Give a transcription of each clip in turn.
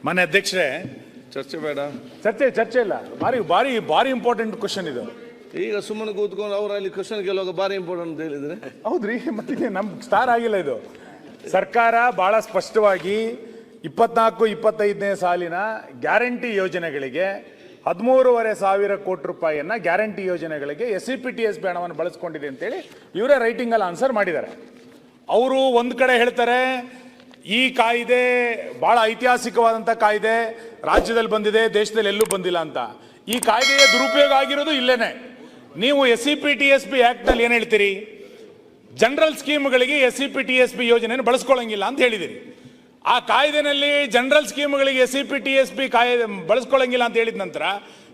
ಮಾನ್ಯ ಅಧ್ಯಕ್ಷರೇ, ಚರ್ಚೆ ಬೇಡ. ಚರ್ಚೆ ಇಲ್ಲ. ಭಾರಿ ಇಂಪಾರ್ಟೆಂಟ್ ಕ್ವಶನ್ ಇದು. ಈಗ ಸುಮ್ಮನೆ ಕೂತ್ಕೊಂಡು ಅವ್ರು ಅಲ್ಲಿ ಕ್ವಶನ್ ಗೆಲ್ಲುವಾಗ ಭಾರಿ ಇಂಪಾರ್ಟೆಂಟ್ ಅಂತ ಹೇಳಿದ್ರೆ ಹೌದ್ರಿ, ಮತ್ತೆ ನಮ್ಗೆ ಸ್ಟಾರ್ ಆಗಿಲ್ಲ ಇದು. ಸರ್ಕಾರ ಬಹಳ ಸ್ಪಷ್ಟವಾಗಿ 24-25ನೇ ಸಾಲಿನ ಗ್ಯಾರಂಟಿ ಯೋಜನೆಗಳಿಗೆ 13,500 ಕೋಟಿ ರೂಪಾಯಿಯನ್ನ ಗ್ಯಾರಂಟಿ ಯೋಜನೆಗಳಿಗೆ SCPTSP ಹಣವನ್ನು ಬಳಸ್ಕೊಂಡಿದೆ ಅಂತೇಳಿ ಇವರೇ ರೈಟಿಂಗ್ ಅಲ್ಲಿ ಆನ್ಸರ್ ಮಾಡಿದ್ದಾರೆ. ಅವರು ಒಂದು ಕಡೆ ಹೇಳ್ತಾರೆ ಈ ಕಾಯ್ದೆ ಬಹಳ ಐತಿಹಾಸಿಕವಾದಂಥ ಕಾಯ್ದೆ, ರಾಜ್ಯದಲ್ಲಿ ಬಂದಿದೆ, ದೇಶದಲ್ಲಿ ಎಲ್ಲೂ ಬಂದಿಲ್ಲ ಅಂತ. ಈ ಕಾಯ್ದೆಯ ದುರುಪಯೋಗ ಆಗಿರೋದು ಇಲ್ಲೇನೆ. ನೀವು SCPTSP ಆಕ್ಟ್ ನಲ್ಲಿ ಏನ್ ಹೇಳ್ತೀರಿ? ಜನರಲ್ ಸ್ಕೀಮ್ಗಳಿಗೆ SCPTSP ಯೋಜನೆಯನ್ನು ಬಳಸ್ಕೊಳ್ಳಂಗಿಲ್ಲ ಅಂತ ಹೇಳಿದಿರಿ. ಆ ಕಾಯ್ದೆನಲ್ಲಿ ಜನರಲ್ ಸ್ಕೀಮ್ಗಳಿಗೆ SCPTSP ಕಾಯ್ದೆ ಬಳಸ್ಕೊಳ್ಳಂಗಿಲ್ಲ ಅಂತ ಹೇಳಿದ ನಂತರ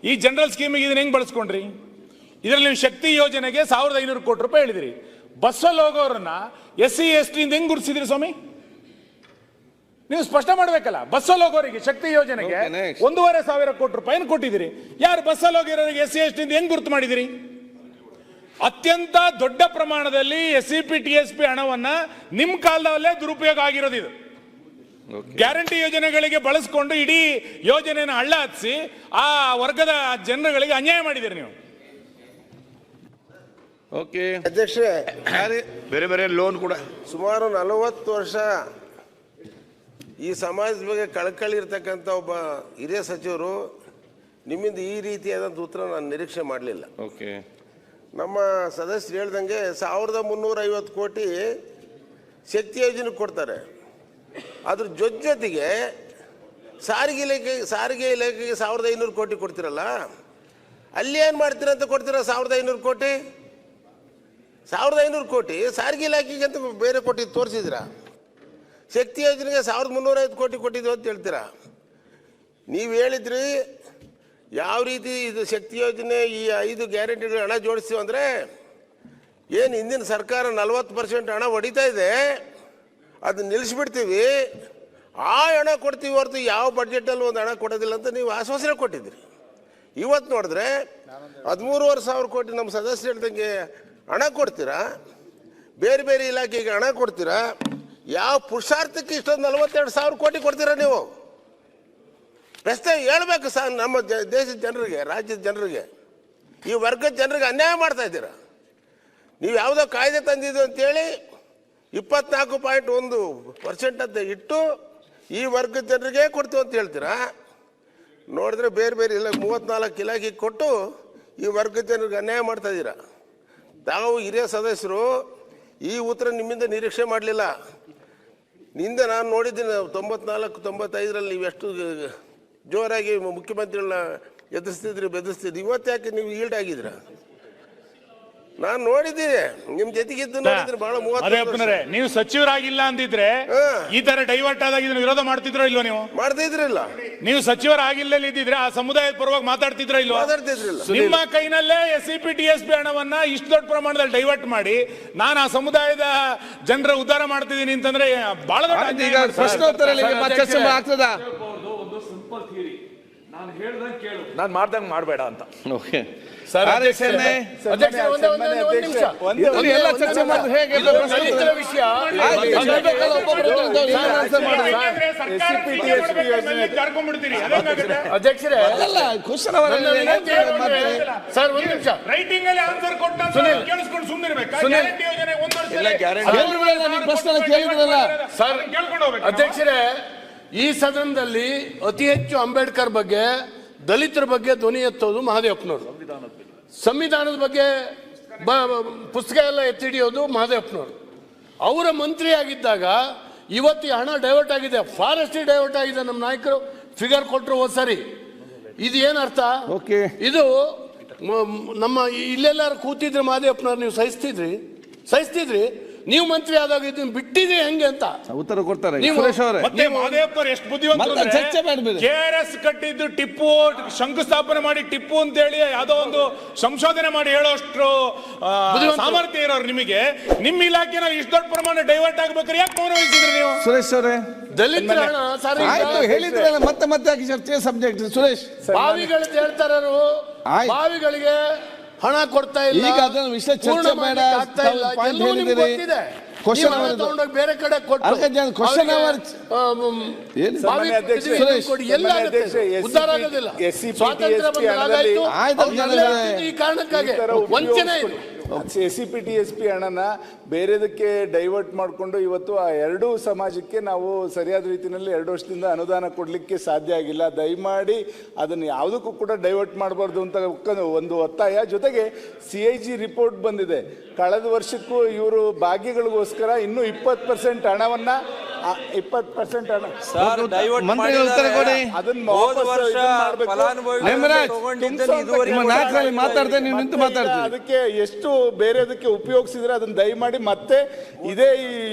ಈ ಜನರಲ್ ಸ್ಕೀಮಿಗೆ ಇದನ್ನ ಹೆಂಗ್ ಬಳಸ್ಕೊಂಡ್ರಿ? ಇದರಲ್ಲಿ ನೀವು ಶಕ್ತಿ ಯೋಜನೆಗೆ 1,500 ಕೋಟಿ ರೂಪಾಯಿ ಹೇಳಿದಿರಿ. ಬಸ್ಸಲ್ಲಿ ಹೋಗೋರನ್ನ SC ST ಇಂದ ಹೆಂಗ್ ಗುರುತಿಸಿದ್ರಿ ಸ್ವಾಮಿ? ನೀವು ಸ್ಪಷ್ಟ ಮಾಡ್ಬೇಕಲ್ಲ. ಬಸ್ಸಲ್ಲಿ ಹೋಗೋರಿಗೆ ಶಕ್ತಿ ಯೋಜನೆಗೆ 1,500 ಕೋಟಿ ರೂಪಾಯಿನ ಕೊಟ್ಟಿದ್ದೀರಿ. ಯಾರು ಬಸ್ಸಲ್ಲಿ ಹೋಗಿರೋರಿಗೆ SC ST ಇಂದ ಹೆಂಗ್ ಗುರುತು ಮಾಡಿದಿರಿ? ಅತ್ಯಂತ ದೊಡ್ಡ ಪ್ರಮಾಣದಲ್ಲಿ SCPTSP ಹಣವನ್ನ ನಿಮ್ಮ ಕಾಲದಲ್ಲೇ ದುರುಪಯೋಗ ಆಗಿರೋದು ಇದು. ಗ್ಯಾರಂಟಿ ಯೋಜನೆಗಳಿಗೆ ಬಳಸ್ಕೊಂಡು ಇಡೀ ಯೋಜನೆಯನ್ನು ಹಳ್ಳ ಹತ್ತಿಸಿ ಆ ವರ್ಗದ ಜನರುಗಳಿಗೆ ಅನ್ಯಾಯ ಮಾಡಿದ್ದೀರಿ ನೀವು. ಓಕೆ ಅಧ್ಯಕ್ಷರೇ, ಬೇರೆ ಲೋನ್ ಕೂಡ ಸುಮಾರು 40 ವರ್ಷ ಈ ಸಮಾಜದ ಬಗ್ಗೆ ಕಳಕಳಿ ಇರ್ತಕ್ಕಂಥ ಒಬ್ಬ ಹಿರಿಯ ಸಚಿವರು ನಿಮ್ಮಿಂದ ಈ ರೀತಿಯಾದಂಥ ಉತ್ತರ ನಾನು ನಿರೀಕ್ಷೆ ಮಾಡಲಿಲ್ಲ. ಓಕೆ, ನಮ್ಮ ಸದಸ್ಯರು ಹೇಳ್ದಂಗೆ 1,350 ಕೋಟಿ ಶಕ್ತಿ ಯೋಜನೆಗೆ ಕೊಡ್ತಾರೆ. ಅದ್ರ ಜೊತೆಗೆ ಸಾರಿಗೆ ಇಲಾಖೆಗೆ 1,500 ಕೋಟಿ ಕೊಡ್ತಿರಲ್ಲ, ಅಲ್ಲಿ ಏನು ಮಾಡ್ತೀರಂತ ಕೊಡ್ತೀರ? 1,500 ಕೋಟಿ 1,500 ಕೋಟಿ ಸಾರಿಗೆ ಇಲಾಖೆಗೆ ಅಂತ ಬೇರೆ ಕೊಟ್ಟು ತೋರಿಸಿದ್ರ. ಶಕ್ತಿ ಯೋಜನೆಗೆ 1,350 ಕೋಟಿ ಕೊಟ್ಟಿದ್ದು ಅಂತ ಹೇಳ್ತೀರಾ. ನೀವು ಹೇಳಿದ್ರಿ ಯಾವ ರೀತಿ ಇದು ಶಕ್ತಿ ಯೋಜನೆ ಈ 5 ಗ್ಯಾರಂಟಿಗಳು ಹಣ ಜೋಡಿಸ್ತೀವಿ ಅಂದರೆ ಏನು ಹಿಂದಿನ ಸರ್ಕಾರ 40% ಹಣ ಹೊಡಿತಾ ಇದೆ, ಅದನ್ನ ನಿಲ್ಲಿಸ್ಬಿಡ್ತೀವಿ, ಆ ಹಣ ಕೊಡ್ತೀವಿ ಹೊರತು ಯಾವ ಬಡ್ಜೆಟಲ್ಲಿ ಒಂದು ಹಣ ಕೊಡೋದಿಲ್ಲ ಅಂತ ನೀವು ಆಶ್ವಾಸನೆ ಕೊಟ್ಟಿದ್ರಿ. ಇವತ್ತು ನೋಡಿದ್ರೆ 13,500 ಕೋಟಿ ನಮ್ಮ ಸದಸ್ಯರು ಹೇಳ್ದಂಗೆ ಹಣ ಕೊಡ್ತೀರಾ, ಬೇರೆ ಬೇರೆ ಇಲಾಖೆಗೆ ಹಣ ಕೊಡ್ತೀರಾ. ಯಾವ ಪುರುಷಾರ್ಥಕ್ಕೆ ಇಷ್ಟೊಂದು 42,000 ಕೋಟಿ ಕೊಡ್ತೀರಾ ನೀವು? ಪ್ರಶ್ನೆ ಹೇಳ್ಬೇಕು ಸರ್. ನಮ್ಮ ದೇಶದ ಜನರಿಗೆ, ರಾಜ್ಯದ ಜನರಿಗೆ, ಈ ವರ್ಗದ ಜನರಿಗೆ ಅನ್ಯಾಯ ಮಾಡ್ತಾ ಇದ್ದೀರಾ. ನೀವು ಯಾವುದೋ ಕಾಯ್ದೆ ತಂದಿದ್ದು ಅಂತೇಳಿ 24.1% ಅಂತ ಇಟ್ಟು ಈ ವರ್ಗದ ಜನರಿಗೆ ಕೊಡ್ತೀವಿ ಅಂತ ಹೇಳ್ತೀರಾ. ನೋಡಿದ್ರೆ ಬೇರೆ ಇಲ್ಲ 34 ಇಲಾಖೆಗೆ ಕೊಟ್ಟು ಈ ವರ್ಗದ ಜನರಿಗೆ ಅನ್ಯಾಯ ಮಾಡ್ತಾ ಇದ್ದೀರಾ. ತಾವು ಹಿರಿಯ ಸದಸ್ಯರು ಈ ಉತ್ತರ ನಿಮ್ಮಿಂದ ನಿರೀಕ್ಷೆ ಮಾಡಲಿಲ್ಲ. ನಿಂದ ನಾನು ನೋಡಿದ್ದೀನಿ 94-95ರಲ್ಲಿ ನೀವೆಷ್ಟು ಜೋರಾಗಿ ಮುಖ್ಯಮಂತ್ರಿಗಳನ್ನ ಎದುರಿಸ್ತಿದ್ರಿ, ಬೆದರಿಸ್ತಿದ್ರಿ. ಇವತ್ತು ಯಾಕೆ ನೀವು ಈಲ್ಡ್ ಆಗಿದ್ರ? ನಾನು ನೋಡಿದ್ದೀನಿ, ನಿಮ್ ಜೊತೆಗಿದ್ದು ನೋಡಿದ್ರೆ ಬಹಳ 30. ನೀವು ಸಚಿವರಾಗಿಲ್ಲ ಅಂದಿದ್ರೆ ಈ ತರ ಡೈವರ್ಟ್ ಆದಾಗ ಇದನ್ನ ವಿರೋಧ ಮಾಡ್ತಿದ್ರೋ ಇಲ್ವೋ? ನೀವು ಮಾಡ್ತಿದ್ರಿಲ್ಲ. ನೀವು ಸಚಿವರಾಗಿಲ್ಲ ಇದ್ದಿದ್ರೆ ಆ ಸಮುದಾಯದ ಪರವಾಗಿ ಮಾತಾಡ್ತಿದ್ರೋ ಇಲ್ವೋ? ಮಾತಾಡ್ತಿದ್ರಿಲ್ಲ. ನಿಮ್ಮ ಕೈನಲ್ಲೇ SCPTSP ಹಣವನ್ನ ಇಷ್ಟು ದೊಡ್ಡ ಪ್ರಮಾಣದಲ್ಲಿ ಡೈವರ್ಟ್ ಮಾಡಿ ನಾನು ಆ ಸಮುದಾಯದ ಜನರ ಉದ್ಧಾರ ಮಾಡ್ತಿದ್ದೀನಿ ಅಂತಂದ್ರೆ ಬಹಳ ದೊಡ್ಡ ಪ್ರಶ್ನೋತ್ತರ ಆಗ್ತದ. ನಾನು ಹೇಳ್ದಂಗೆ ಕೇಳು, ನಾನು ಮಾಡ್ದಂಗೆ ಮಾಡಬೇಡ ಅಂತ. ಓಕೆ ಸರ್, ಎಲ್ಲ ಚರ್ಚೆ ಮಾಡಿದ್ರೆ ಹೇಗೆ? ಅಧ್ಯಕ್ಷರೇ, ಕ್ವಶನ್ ಸರ್ ಒಂದು ನಿಮಿಷ ರೈಟಿಂಗ್ ಅಲ್ಲಿ ಆನ್ಸರ್ ಕೊಟ್ಟ ಕೇಳಿಸ್ಕೊಂಡು ಸುಮ್ಮನಿರ್ಬೇಕಾ? ಪ್ರಶ್ನೆ ಕೇಳಿದ್ರಲ್ಲ ಸರ್, ಕೇಳ್ಕೊಂಡು ಹೋಗ್ಬೇಕು. ಅಧ್ಯಕ್ಷರೇ, ಈ ಸದನದಲ್ಲಿ ಅತಿ ಹೆಚ್ಚು ಅಂಬೇಡ್ಕರ್ ಬಗ್ಗೆ, ದಲಿತರ ಬಗ್ಗೆ ಧ್ವನಿ ಎತ್ತೋದು ಮಹದೇವಪ್ಪನವರು. ಸಂವಿಧಾನದ ಬಗ್ಗೆ ಪುಸ್ತಕ ಎಲ್ಲ ಎತ್ತಿಡಿಯೋದು ಮಹದೇವಪ್ಪನವರು. ಅವರ ಮಂತ್ರಿ ಆಗಿದ್ದಾಗ ಇವತ್ತು ಹಣ ಡೈವರ್ಟ್ ಆಗಿದೆ, ಫಾರೆಸ್ಟ್ ಡೈವರ್ಟ್ ಆಗಿದೆ. ನಮ್ಮ ನಾಯಕರು ಫಿಗರ್ ಕೊಟ್ಟರು ಹೋದ್ ಸರಿ. ಇದು ಏನರ್ಥ? ಇದು ನಮ್ಮ ಇಲ್ಲೆಲ್ಲಾರು ಕೂತಿದ್ರೆ ಮಹದೇವಪ್ಪನವ್ರು ನೀವು ಸಹಿಸ್ತಿದ್ರಿ ನೀವು ಮಂತ್ರಿ ಆದಾಗ ಇದನ್ನ ಬಿಟ್ಟಿದ್ರೆ ಹೆಂಗೆ ಅಂತ ಉತ್ತರ ಕೊಡ್ತಾರೆ. ಮಹದೇವಪ್ಪನವ್ರು ಎಷ್ಟು ಬುದ್ಧಿವಂತರು. KRS ಕಟ್ಟಿದ್ದು ಟಿಪ್ಪು, ಶಂಕುಸ್ಥಾಪನೆ ಮಾಡಿ ಟಿಪ್ಪು ಅಂತ ಹೇಳಿ ಯಾವುದೋ ಒಂದು ಸಂಶೋಧನೆ ಮಾಡಿ ಹೇಳೋಷ್ಟು ಸಾಮರ್ಥ್ಯ ಇರೋರು ನಿಮಗೆ. ನಿಮ್ಮ ಇಲಾಖೆನಲ್ಲಿ ಇಷ್ಟು ದೊಡ್ಡ ಪ್ರಮಾಣ ಡೈವರ್ಟ್ ಆಗ್ಬೇಕಾದ್ರೆ ಯಾಕೆ ಮೌನ ವಹಿಸಿದ್ರಿ ನೀವು? ಸುರೇಶ್ ಅವರೇ, ದಲಿತರ ಹಣ ಹೇಳಿದ್ರಲ್ಲ, ಮತ್ತೆ ಚರ್ಚೆ ಸಬ್ಜೆಕ್ಟ್. ಸುರೇಶ್, ಬಾವಿಗಳು ಹೇಳ್ತಾರು, ಬಾವಿಗಳಿಗೆ ಹಣ ಕೊಡ್ತಾ ಇಲ್ಲ, ಈಗ ಅದನ್ನು ವಿಷಯ ಚರ್ಚೆ ಬೇಡ. question ನೀವು ಹಣ hour ತಗೊಂಡೋಗಿ ಬೇರೆ ಕಡೆ ಕೊಟ್ಟು ಅಲ್ಕಜ್ಜಿ, question ಅವ್ರಿಗೆ, hour ಏನು? ಬಾವಿ ಸನ್ಮಾನ್ಯ ಅಧ್ಯಕ್ಷ, ಪೃಥ್ವಿ ಕೊಡಿ, ಎಲ್ಲ ಸನ್ಮಾನ್ಯ ಆಗುತ್ತೆ. ಅಧ್ಯಕ್ಷ, ಉದ್ಧಾರ ಆಗೋದಿಲ್ಲ. ಸ್ವಾತಂತ್ರ್ಯ ಬಂದಾಗಾಯ್ತು, ಆಯ್ತು, ಅವ್ರು ನಲ್ಲೇ ಇದ್ದಿದ್ದು ಈ ಕಾರಣಕ್ಕಾಗಿ ವಂಚನೆ ಇದೆ. SCPTSP ಹಣನ ಬೇರೆದಕ್ಕೆ ಡೈವರ್ಟ್ ಮಾಡಿಕೊಂಡು ಇವತ್ತು ಆ ಎರಡೂ ಸಮಾಜಕ್ಕೆ ನಾವು ಸರಿಯಾದ ರೀತಿಯಲ್ಲಿ 2 ವರ್ಷದಿಂದ ಅನುದಾನ ಕೊಡಲಿಕ್ಕೆ ಸಾಧ್ಯ ಆಗಿಲ್ಲ. ದಯಮಾಡಿ ಅದನ್ನು ಯಾವುದಕ್ಕೂ ಕೂಡ ಡೈವರ್ಟ್ ಮಾಡಬಾರ್ದು ಅಂತ ಒಂದು ಒತ್ತಾಯ. ಜೊತೆಗೆ CIG ರಿಪೋರ್ಟ್ ಬಂದಿದೆ, ಕಳೆದ ವರ್ಷಕ್ಕೂ ಇವರು ಭಾಗ್ಯಗಳಿಗೋಸ್ಕರ ಇನ್ನೂ 20% ಹಣವನ್ನ 20% ಹಣ ಸರ್ ಡೈವರ್ಟ್ ಮಂತ್ರಿಗಳು ಉತ್ತರ ಕೊಡಿ. ಅದನ್ನ ಹೋದ ವಾಪಸ್ ವರ್ಷ ಇದನ್ನ ಮಾಡ್ಬೇಕು. ನೇಮರಾಜ್, ತಗೊಂಡಿದ್ದನ್ನು ಇದುವರೆಗೆ ನಿಮ್ಮ ನಾಲ್ಕರಲ್ಲಿ ಮಾತಾಡ್ತೇನೆ, ನೀವು ನಿಂತು ಮಾತಾಡ್ತೀರಿ. ಅದಕ್ಕೆ ಎಷ್ಟು ಬೇರೆದಕ್ಕೆ ಉಪಯೋಗಿಸಿದ್ರೆ ಅದನ್ನ ದಯಮಾಡಿ ಮತ್ತೆ ಇದೇ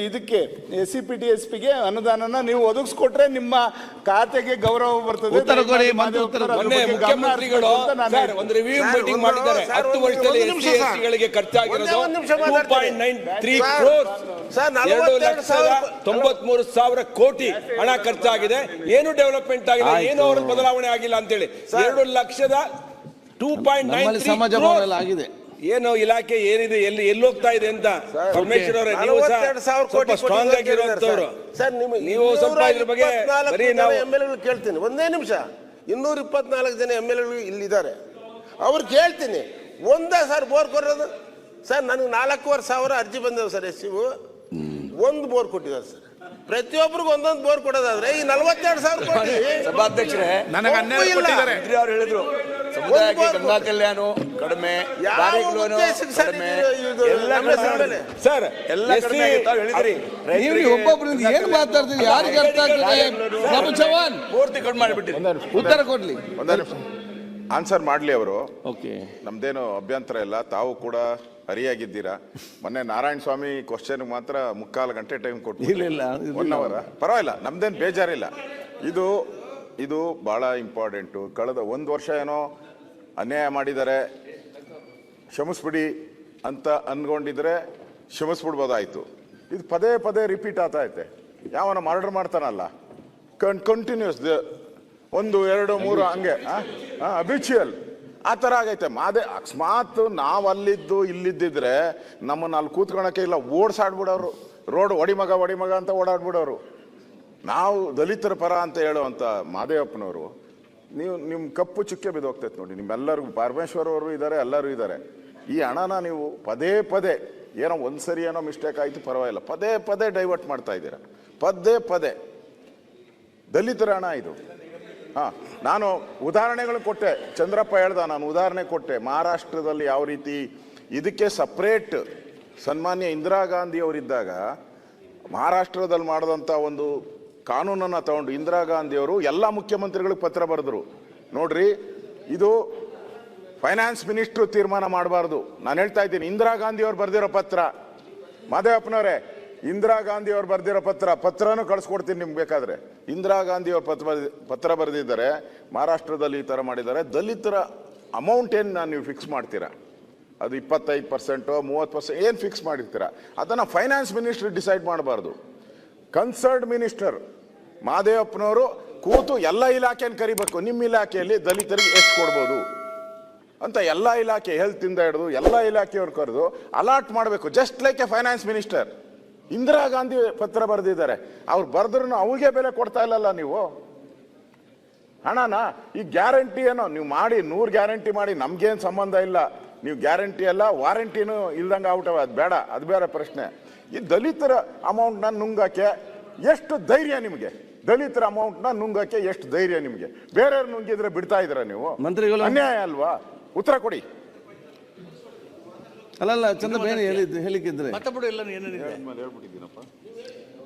ಇದಕ್ಕೆ SCPTSPಗೆ ಅನುದಾನನ ನೀವು ಒದಗಿಸ್ಕೊಟ್ರೆ ನಿಮ್ಮ ಖಾತೆಗೆ ಗೌರವ ಬರ್ತದೆ. ಉತ್ತರ ಕೊಡಿ, ದಯಮಾಡಿ ಮಂತ್ರಿ ಉತ್ತರ ಅದ್ರ ಮೊನ್ನೆ ಬಗ್ಗೆ ಗಮನ ಮುಖ್ಯಮಂತ್ರಿಗಳು ಹರಿಸ್ಬೇಕು ಅಂತ ನಾನು ಸರ್ ಹೇಳ್ತೀನಿ. ಒಂದು ರಿವ್ಯೂ ಸರ್, ಮೀಟಿಂಗ್ ಒಂದು ಮಾಡಿದ್ದಾರೆ. ಸರ್, 10 ವರ್ಷದಲ್ಲಿ ಒಂದು ನಿಮಿಷ SC ಸರ್. ST ಗಳಿಗೆ ಖರ್ಚಾಗಿರೋದು ಒಂದೇ ನಿಮಿಷ ಮಾತಾಡ್ತೀನಿ. 2.93 ಸರ್, crores, ಸರ್, 2,93,000 ಕೋಟಿ ಹಣ ಖರ್ಚಾಗಿದೆ. ಏನು ಡೆವಲಪ್ಮೆಂಟ್ ಆಗಿದೆ, ಏನು ಅವರ ಬದಲಾವಣೆ ಆಗಿಲ್ಲ ಅಂತೇಳಿ 2,02,2.93 ಸಮಾಜ ಭವನದಲ್ಲಿ ಆಗಿದೆ. ಏನು ಇಲಾಖೆ ಏನಿದೆ, ಎಲ್ಲಿ ಹೋಗ್ತಾ ಇದೆ ಅಂತ ಪರಮೇಶ್ವರ್ ಅವರೇ, ನೀವು ಸಹ 42,000 ಸ್ವಲ್ಪ ಕೋಟಿ ಸ್ಟ್ರಾಂಗ್ ಆಗಿರುವಂತವ್ರು. ಸರ್, ನೀವು ಸ್ವಲ್ಪ ಇದ್ರ ಬಗ್ಗೆ ಬರೀ ನಾವು MLA ಕೇಳ್ತೀನಿ. ಒಂದೇ ನಿಮಿಷ. 224 ಜನ MLA ಇಲ್ಲಿದ್ದಾರೆ, ಅವ್ರು ಕೇಳ್ತೀನಿ. ಸರ್ ಬೋರ್ ಕೊಡೋದು ಸರ್, ನನಗೆ 4,500 ಅರ್ಜಿ ಬಂದವು ಸರ್. SCU ಒಂದು ಬೋರ್ ಕೊಟ್ಟಿದ್ದಾರೆ ಸರ್. ಪ್ರತಿಯೊಬ್ಬರಿಗೂ ಒಂದೊಂದು ಬೋರ್ ಕೊಡೋದಾದ್ರೆ ಈ 42,000 ಕೋಟಿ ಸಭಾಧ್ಯಕ್ಷರೇ ನನಗೆ 12 ಕೊಟ್ಟಿದ್ದಾರೆ. ಮಂತ್ರಿ ಅವರು ಹೇಳಿದ್ರು ಸಮುದಾಯಕ್ಕೆ ಗಂಗಾ ಕಲ್ಯಾಣ ಕಡಿಮೆ, ದಾರಿಗಳನ್ನು ಕಡಿಮೆ, ಸರ್ ಎಲ್ಲ ಕಡಿಮೆ ಆಗಿದೆ ಅಂತ ಹೇಳಿದ್ರಿ. ನೀವು ಒಬ್ಬೊಬ್ಬರಿಂದ ಏನು ಮಾತಾಡ್ತೀರಿ, ಯಾರಿಗೆ ಅರ್ಥ ಆಗ್ತದೆ? ಪ್ರಭು ಚವ್ಹಾಣ್ ಪೂರ್ತಿ ಕಡಿಮೆ ಮಾಡಿಬಿಟ್ಟಿರಿ. ಉತ್ತರ ಕೊಡ್ಲಿ. ಆನ್ಸರ್ ಮಾಡಲಿ ಅವರು. ಓಕೆ, ನಮ್ದೇನು ಅಭ್ಯಂತರ ಇಲ್ಲ, ತಾವು ಕೂಡ ಹರಿಯಾಗಿದ್ದೀರಾ. ಮೊನ್ನೆ ನಾರಾಯಣ ಸ್ವಾಮಿ ಕ್ವಶನ್ ಮಾತ್ರ 3/4 ಗಂಟೆ ಟೈಮ್ ಕೊಟ್ಟು ಇಲ್ಲ 1 hour ಪರವಾಗಿಲ್ಲ, ನಮ್ದೇನು ಬೇಜಾರಿಲ್ಲ. ಇದು ಬಹಳ ಇಂಪಾರ್ಟೆಂಟು. ಕಳೆದ 1 ವರ್ಷ ಏನೋ ಅನ್ಯಾಯ ಮಾಡಿದ್ದಾರೆ, ಕ್ಷಮಿಸ್ಬಿಡಿ ಅಂತ ಅಂದ್ಕೊಂಡಿದ್ರೆ ಕ್ಷಮಿಸ್ಬಿಡ್ಬೋದಾಯ್ತು. ಇದು ಪದೇ ಪದೇ ರಿಪೀಟ್ ಆಗ್ತಾ ಐತೆ. ಯಾವನ ಮರ್ಡರ್ ಮಾಡ್ತಾನಲ್ಲ, ಕಂಟಿನ್ಯೂಸ್ 1, 2, 3 ಹಂಗೆ ಅಬಿಚುಯಲ್ ಆ ಥರ ಆಗೈತೆ. ಅಕಸ್ಮಾತ್ ನಾವು ಅಲ್ಲಿದ್ದು ಇಲ್ಲಿದ್ದಿದ್ರೆ ನಮ್ಮನ್ನು ಅಲ್ಲಿ ಕೂತ್ಕೊಳಕ್ಕೆ ಇಲ್ಲ, ಓಡಿಸಾಡ್ಬಿಡೋರು. ರೋಡ್ ಒಡಿಮಗ ಅಂತ ಓಡಾಡ್ಬಿಡೋರು. ನಾವು ದಲಿತರ ಪರ ಅಂತ ಹೇಳುವಂಥ ಮಾದೇವಪ್ಪನವರು, ನಿಮ್ಮ ಕಪ್ಪು ಚುಕ್ಕೆ ಬಿದ್ದೋಗ್ತೈತೆ ನೋಡಿ. ನಿಮ್ಮೆಲ್ಲರಿಗೂ ಪರಮೇಶ್ವರ್ ಅವರು ಇದ್ದಾರೆ, ಎಲ್ಲರೂ ಇದ್ದಾರೆ. ಈ ಹಣನ ನೀವು ಪದೇ ಪದೇ ಏನೋ ಒಂದ್ಸರಿ ಏನೋ ಮಿಸ್ಟೇಕ್ ಆಯಿತು ಪರವಾಗಿಲ್ಲ, ಪದೇ ಪದೇ ಡೈವರ್ಟ್ ಮಾಡ್ತಾ ಇದ್ದೀರಾ. ಪದೇ ದಲಿತರ ಹಣ ಇದು. ನಾನು ಉದಾಹರಣೆಗಳು ಕೊಟ್ಟೆ, ಚಂದ್ರಪ್ಪ ಹೇಳ್ದ, ನಾನು ಉದಾಹರಣೆ ಕೊಟ್ಟೆ. ಮಹಾರಾಷ್ಟ್ರದಲ್ಲಿ ಯಾವ ರೀತಿ ಇದಕ್ಕೆ ಸಪ್ರೇಟ್ ಸನ್ಮಾನ್ಯ ಇಂದಿರಾ ಗಾಂಧಿ ಅವರಿದ್ದಾಗ ಮಹಾರಾಷ್ಟ್ರದಲ್ಲಿ ಮಾಡಿದಂಥ ಒಂದು ಕಾನೂನನ್ನು ತಗೊಂಡು ಇಂದಿರಾ ಗಾಂಧಿಯವರು ಎಲ್ಲ ಮುಖ್ಯಮಂತ್ರಿಗಳಿಗೆ ಪತ್ರ ಬರೆದ್ರು. ನೋಡ್ರಿ, ಇದು ಫೈನಾನ್ಸ್ ಮಿನಿಸ್ಟ್ರು ತೀರ್ಮಾನ ಮಾಡಬಾರ್ದು. ನಾನು ಹೇಳ್ತಾ ಇದ್ದೀನಿ, ಇಂದಿರಾ ಗಾಂಧಿಯವ್ರು ಬರೆದಿರೋ ಪತ್ರ, ಮಾದೇವಪ್ಪನವರೇ, ಇಂದಿರಾ ಗಾಂಧಿಯವ್ರು ಬರೆದಿರೋ ಪತ್ರನೂ ಕಳಿಸ್ಕೊಡ್ತೀನಿ ನಿಮ್ಗೆ ಬೇಕಾದರೆ. ಇಂದಿರಾ ಗಾಂಧಿಯವ್ರ ಪತ್ರ ಬರೆದಿದ್ದಾರೆ, ಮಹಾರಾಷ್ಟ್ರದಲ್ಲಿ ಈ ಥರ ಮಾಡಿದ್ದಾರೆ. ದಲಿತರ ಅಮೌಂಟ್ ಏನು ನೀವು ಫಿಕ್ಸ್ ಮಾಡ್ತೀರಾ, ಅದು 25%, 30% ಏನು ಫಿಕ್ಸ್ ಮಾಡಿರ್ತೀರಾ, ಅದನ್ನು ಫೈನಾನ್ಸ್ ಮಿನಿಸ್ಟ್ರ್ ಡಿಸೈಡ್ ಮಾಡಬಾರ್ದು. ಕನ್ಸರ್ನ್ಡ್ ಮಿನಿಸ್ಟರ್ ಮಾದೇವಪ್ಪನವರು ಕೂತು ಎಲ್ಲ ಇಲಾಖೆಯನ್ನು ಕರಿಬೇಕು. ನಿಮ್ಮ ಇಲಾಖೆಯಲ್ಲಿ ದಲಿತರಿಗೆ ಎಷ್ಟು ಕೊಡ್ಬೋದು ಅಂತ ಎಲ್ಲ ಇಲಾಖೆ, ಹೆಲ್ತಿಂದ ಹಿಡಿದು ಎಲ್ಲ ಇಲಾಖೆಯವ್ರು ಕರೆದು ಅಲಾಟ್ ಮಾಡಬೇಕು. Just like A finance minister. Indira Gandhi ಪತ್ರ ಬರೆದಿದ್ದಾರೆ, ಅವ್ರು ಬರೆದ್ರೂ ಅವ್ರಿಗೆ ಬೆಲೆ ಕೊಡ್ತಾ ಇಲ್ಲಲ್ಲ ನೀವು ಹಣನ. ಈ ಗ್ಯಾರಂಟಿ ಏನೋ ನೀವು ಮಾಡಿ, 100 ಗ್ಯಾರಂಟಿ ಮಾಡಿ, ನಮ್ಗೇನು ಸಂಬಂಧ ಇಲ್ಲ. ನೀವು ಗ್ಯಾರಂಟಿ ಅಲ್ಲ, ವಾರಂಟಿನೂ ಇಲ್ದಂಗೆ ಆಗ್ಬಿಟ್ಟವೆ, ಅದು ಬೇಡ, ಅದು ಬೇರೆ ಪ್ರಶ್ನೆ. ಈ ದಲಿತರ ಅಮೌಂಟ್ನ ನುಂಗಕ್ಕೆ ಎಷ್ಟು ಧೈರ್ಯ ನಿಮಗೆ? ದಲಿತರ ಅಮೌಂಟ್ನ ನುಂಗಕ್ಕೆ ಎಷ್ಟು ಧೈರ್ಯ ನಿಮಗೆ? ಬೇರೆಯವ್ರು ನುಂಗಿದ್ರೆ ಬಿಡ್ತಾ ಇದ್ದೀರಾ ನೀವು? ಮಂತ್ರಿಗಳು ಅನ್ಯಾಯ ಅಲ್ವಾ? ಉತ್ತರ ಕೊಡಿ. ಅಲ್ಲಲ್ಲ, ಚಂದ್ರ ಬೇರೆ ಹೇಳಿಕ್ಕಿದ್ರೆ ಮತ್ತಬಿಡು ಎಲ್ಲ ಏನೇನಿದೆ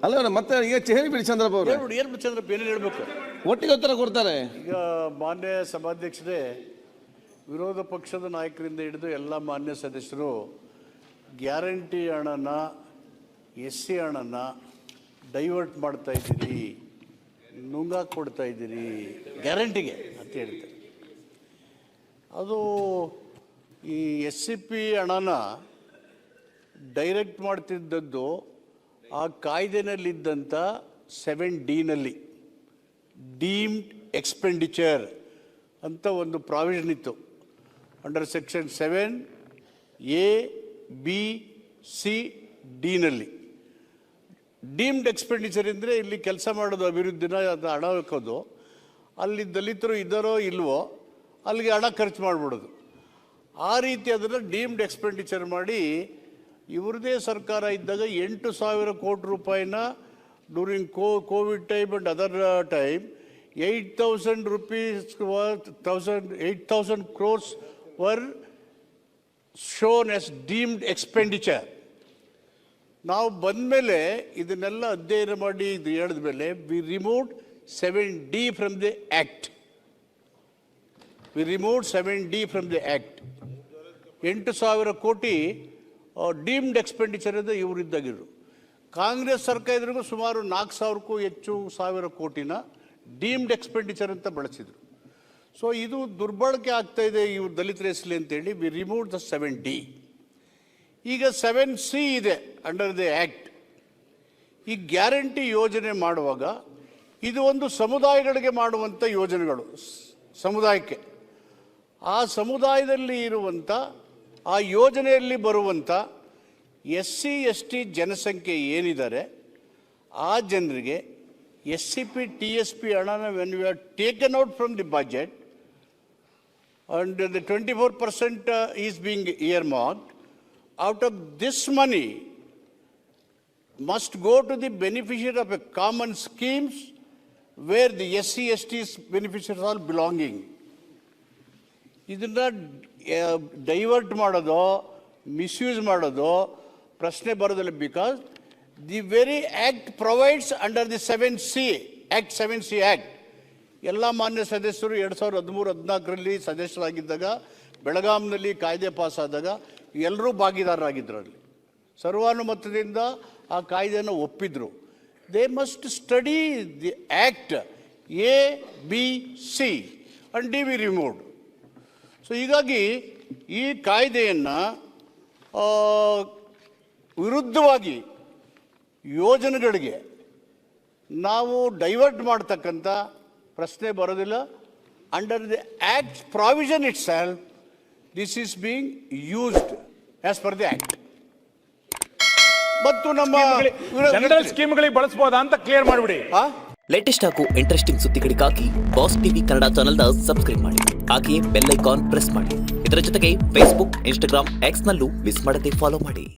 ಅಲ್ಲ, ಮತ್ತೆ ಈಗ ಹೇಳಿಬಿಡಿ ಚಂದ್ರಪ್ಪ ಅವರು. ಏನು ಚಂದ್ರಪ್ಪ ಏನೇನು ಹೇಳ್ಬೇಕು? ಒಟ್ಟಿಗೆ ಉತ್ತರ ಕೊಡ್ತಾರೆ. ಈಗ ಮಾನ್ಯ ಸಭಾಧ್ಯಕ್ಷರೇ, ವಿರೋಧ ಪಕ್ಷದ ನಾಯಕರಿಂದ ಹಿಡಿದು ಎಲ್ಲ ಮಾನ್ಯ ಸದಸ್ಯರು ಗ್ಯಾರಂಟಿ ಹಣನ, SC ಹಣನ ಡೈವರ್ಟ್ ಮಾಡ್ತಾ ಇದ್ದೀರಿ, ನುಂಗಾಕ್ ಕೊಡ್ತಾ ಇದ್ದೀರಿ ಗ್ಯಾರಂಟಿಗೆ ಅಂತ ಹೇಳ್ತಾರೆ. ಅದು ಈ SCP ಹಣನ ಡೈರೆಕ್ಟ್ ಮಾಡ್ತಿದ್ದದ್ದು ಆ ಕಾಯ್ದೆನಲ್ಲಿದ್ದಂಥ 7D ಡೀಮ್ಡ್ ಎಕ್ಸ್ಪೆಂಡಿಚರ್ ಅಂತ ಒಂದು ಪ್ರಾವಿಷನ್ ಇತ್ತು. Under section 7A, B, C, D deemed expenditure ಅಂದರೆ ಇಲ್ಲಿ ಕೆಲಸ ಮಾಡೋದು ಅಭಿವೃದ್ಧಿನ ಅದು ಹಣ ಹಾಕೋದು, ಅಲ್ಲಿ ದಲಿತರು ಇದ್ದಾರೋ ಇಲ್ವೋ ಅಲ್ಲಿಗೆ ಹಣ ಖರ್ಚು ಮಾಡಿಬಿಡೋದು. ಆ ರೀತಿ ಅದನ್ನು ಡೀಮ್ಡ್ ಎಕ್ಸ್ಪೆಂಡಿಚರ್ ಮಾಡಿ ಇವ್ರದ್ದೇ ಸರ್ಕಾರ ಇದ್ದಾಗ 8,000 ಕೋಟಿ ರೂಪಾಯಿನ during Covid time and other time 8,000 rupees worth 8,000 crores were shown as deemed expenditure. ನಾವು ಬಂದಮೇಲೆ ಇದನ್ನೆಲ್ಲ ಅಧ್ಯಯನ ಮಾಡಿ ಇದು ಹೇಳಿದ ಮೇಲೆ we removed 7D from the act. We removed 7D from the act. 8,000 crore deemed expenditure ಅಂತ ಇವರಿದ್ದಾಗಿರು. ಕಾಂಗ್ರೆಸ್ ಸರ್ಕಾರ ಇದ್ರಿಗೂ ಸುಮಾರು 4,000ಕ್ಕೂ ಹೆಚ್ಚು ಸಾವಿರ ಕೋಟಿನ ಡೀಮ್ಡ್ ಎಕ್ಸ್ಪೆಂಡಿಚರ್ ಅಂತ ಬಳಸಿದರು. ಸೊ ಇದು ದುರ್ಬಳಕೆ ಆಗ್ತಾ ಇದೆ ಇವ್ರು ದಲಿತರ ಹೆಸಲಿ ಅಂತೇಳಿ ವಿ ರಿಮೂವ್ ದ 7D. ಈಗ 7C ಇದೆ ಅಂಡರ್ ದಿ ಆ್ಯಕ್ಟ್. ಈ ಗ್ಯಾರಂಟಿ ಯೋಜನೆ ಮಾಡುವಾಗ ಇದು ಒಂದು ಸಮುದಾಯಗಳಿಗೆ ಮಾಡುವಂಥ ಯೋಜನೆಗಳು, ಸಮುದಾಯಕ್ಕೆ. ಆ ಸಮುದಾಯದಲ್ಲಿ ಇರುವಂಥ ಆ ಯೋಜನೆಯಲ್ಲಿ ಬರುವಂಥ SC ST ಜನಸಂಖ್ಯೆ ಏನಿದ್ದಾರೆ ಆ ಜನರಿಗೆ SCP TSP ಹಣನ when we are taken out from the budget and the 24% is being earmarked, out of this money must go to the beneficiary of a common schemes where the SC ST's beneficiaries are belonging. ಇದನ್ನು divert ಮಾಡೋದು, misuse ಮಾಡೋದು ಪ್ರಶ್ನೆ ಬರೋದಿಲ್ಲ. Because the very act provides under the 7C act. ಎಲ್ಲ ಮಾನ್ಯ ಸದಸ್ಯರು 2013-14ರಲ್ಲಿ ಸದಸ್ಯರಾಗಿದ್ದಾಗ ಬೆಳಗಾಂನಲ್ಲಿ ಕಾಯ್ದೆ pass ಆದಾಗ ಎಲ್ಲರೂ ಭಾಗಿದಾರರಾಗಿದ್ದರು. ಅಲ್ಲಿ ಸರ್ವಾನುಮತದಿಂದ ಆ ಕಾಯ್ದೆಯನ್ನು ಒಪ್ಪಿದ್ರು. They must study the act ABC and D we removed. So ಹೀಗಾಗಿ ಈ ಕಾಯ್ದೆಯನ್ನು ವಿರುದ್ಧವಾಗಿ ಯೋಜನೆಗಳಿಗೆ ನಾವು ಡೈವರ್ಟ್ ಮಾಡ್ತಕ್ಕಂಥ ಪ್ರಶ್ನೆ ಬರೋದಿಲ್ಲ. Under the act provision it self this is being used as per the act. ಮತ್ತು ನಮ್ಮ ಜನರಲ್ ಸ್ಕೀಮ್ಗಳಿಗೆ ಬಳಸಬಹುದಾ ಅಂತ ಕ್ಲಿಯರ್ ಮಾಡಿಬಿಡಿ. ಲೇಟೆಸ್ಟ್ ಹಾಗೂ ಇಂಟ್ರೆಸ್ಟಿಂಗ್ ಸುದ್ದಿಗಳಿಗಾಗಿ ಬಾಸ್ ಟಿವಿ ಕನ್ನಡ ಚಾನೆಲ್ನ ಸಬ್ಸ್ಕ್ರೈಬ್ ಮಾಡಿ. ಹಾಗೆಯೇ ಬೆಲ್ ಐಕಾನ್ ಪ್ರೆಸ್ ಮಾಡಿ. ಇದರ ಜೊತೆಗೆ ಫೇಸ್ಬುಕ್, ಇನ್ಸ್ಟಾಗ್ರಾಮ್, ಎಕ್ಸ್ ನಲ್ಲೂ ಮಿಸ್ ಮಾಡದೆ ಫಾಲೋ ಮಾಡಿ.